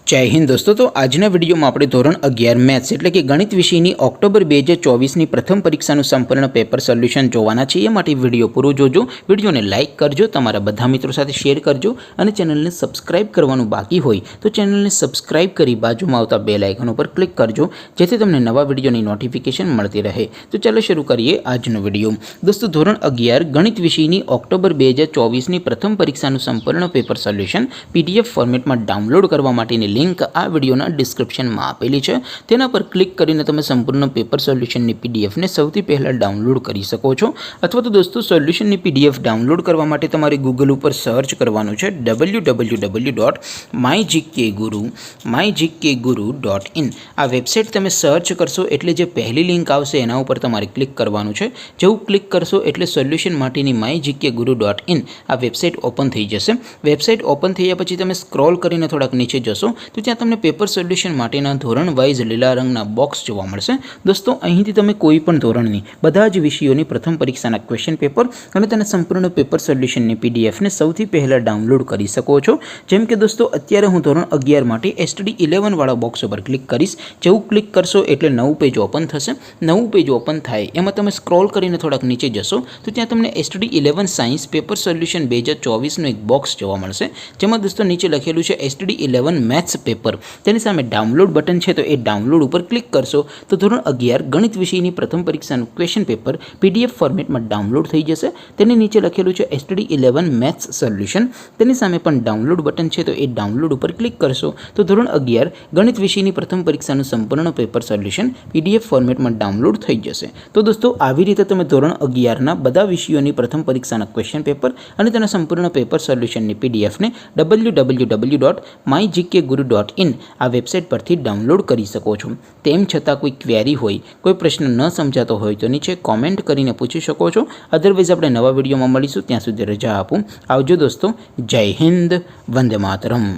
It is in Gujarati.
जय हिंद दोस्तों। तो आजना विडियो में આપણે ધોરણ 11 મેથ્સ એટલે કે ગણિત વિષયની ઓક્ટોબર 2024 ની પ્રથમ પરીક્ષાનું સંપૂર્ણ પેપર સોલ્યુશન જોવાના છે। એ માટે વિડિયો પૂરો જોજો, વિડિયોને લાઈક કરજો, તમારા બધા મિત્રો સાથે શેર કરજો અને ચેનલને સબસ્ક્રાઇબ કરવાનું બાકી હોય તો ચેનલને સબસ્ક્રાઇબ કરી બાજુમાં આવતા બેલ આઇકન ઉપર ક્લિક કરજો જેથી તમને નવા વિડિયોની નોટિફિકેશન મળતી રહે। તો ચાલો શરૂ કરીએ આજનો વિડિયો। દોસ્તો ધોરણ 11 ગણિત વિષયની ઓક્ટોબર 2024 ની પ્રથમ પરીક્ષાનું સંપૂર્ણ પેપર સોલ્યુશન PDF ફોર્મેટમાં ડાઉનલોડ કરવા માટેની लिंक आ वीडियोना डिस्क्रिप्शन में आपेली है। तेना पर क्लिक करीने तमे संपूर्ण पेपर सोल्यूशन ની PDF ने સૌથી પહેલા ડાઉનલોડ કરી શકો છો। અથવા તો દોસ્તો સોલ્યુશન ની PDF ડાઉનલોડ કરવા માટે તમારે ગૂગલ ઉપર સર્ચ કરવાનું છે www.mygkguru.in। આ વેબસાઇટ તમે સર્ચ કરશો એટલે જે પહેલી લિંક આવશે એના ઉપર તમારે ક્લિક કરવાનું છે। જેવું ક્લિક કરશો એટલે સોલ્યુશન માટેની mygkguru.in આ વેબસાઇટ ઓપન થઈ જશે। વેબસાઇટ ઓપન થયા પછી તમે સ્ક્રોલ કરીને થોડાક નીચે જશો तो ત્યાં તમને પેપર સોલ્યુશન માટેના ધોરણ વાઇઝ લીલા રંગના બોક્સ જોવા મળશે। દોસ્તો અહીંથી તમે કોઈ પણ ધોરણની બધા જ વિષયોની પ્રથમ પરીક્ષાના ક્વેશ્ચન પેપર અને તેના સંપૂર્ણ પેપર સોલ્યુશનની PDF ને સૌથી પહેલા ડાઉનલોડ કરી શકો છો। જેમ કે દોસ્તો અત્યારે હું ધોરણ 11 માટે STD11 વાળા બોક્સ ઉપર ક્લિક કરીશ। જેવું ક્લિક કરશો એટલે નવું પેજ ઓપન થશે। નવું પેજ ઓપન થાય એમાં તમે સ્ક્રોલ કરીને થોડાક નીચે જશો તો ત્યાં તમને STD11 સાયન્સ પેપર સોલ્યુશન 2024 નું એક બોક્સ જોવા મળશે। જેમાં દોસ્તો નીચે લખેલું છે STD11 મેથ્સ पेपर तेनी सामे डाउनलॉड बटन है तो ये डाउनलॉड पर क्लिक करशो तो धोरण 11 गणित विषयनी प्रथम परीक्षाનું क्वेश्चन पेपर PDF फॉर्मेट में डाउनलॉड थई जशे। तेनी नीचे लखेलुं छे STD11 मैथ्स सोल्यूशन तेनी सामे पण डाउनलॉड बटन है तो ये डाउनलॉड पर क्लिक करशो तो धोरण 11 गणित विषयनी प्रथम परीक्षाનું संपूर्ण पेपर सोल्यूशन PDF फॉर्मेट में डाउनलॉड थई जशे। तो दोस्तों આવી રીતે તમે ધોરણ 11 ના બધા વિષયોની પ્રથમ પરીક્ષાના ક્વેશ્ચન પેપર અને તેના સંપૂર્ણ પેપર સોલ્યુશનની PDF ને www.mygkguru.in आ वेबसाइट पर डाउनलॉड कर सको छो। तेम छतां कोई क्वेरी होय, कोई प्रश्न न समझातो होय तो नीचे कॉमेंट करीने पूछी शको छो। अदरवाइज आपणे नवा विडियो में मळीशुं, त्यां सुधी रजा आपो। आवजो दोस्तों। जय हिंद, वंदे मातरम।